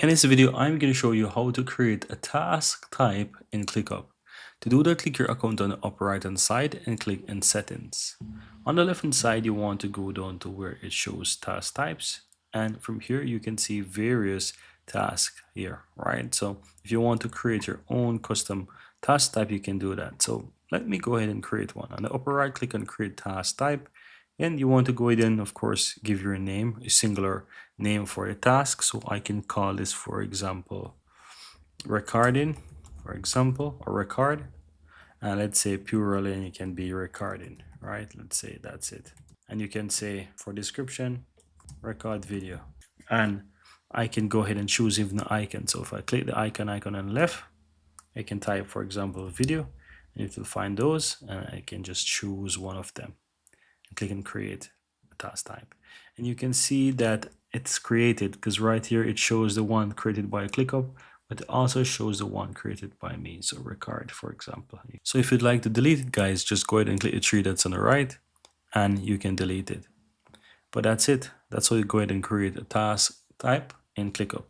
In this video, I'm going to show you how to create a task type in ClickUp. To do that, click your account on the upper right hand side and click in Settings. On the left hand side, you want to go down to where it shows task types. And from here, you can see various tasks here, right? So if you want to create your own custom task type, you can do that. So let me go ahead and create one. On the upper right, click on Create Task Type. And you want to go ahead and, of course, give your name, a singular name for a task. So I can call this, for example, recording, for example, or record. And let's say plural, and it can be recording, right? Let's say that's it. And you can say for description, record video. And I can go ahead and choose even the icon. So if I click the icon on the left, I can type, for example, video, and it will find those, and I can just choose one of them and click and create a task type. And you can see that it's created because right here it shows the one created by ClickUp, but it also shows the one created by me. So record, for example. So if you'd like to delete it, guys, just go ahead and click the tree that's on the right and you can delete it. But that's it. That's how you go ahead and create a task type in ClickUp.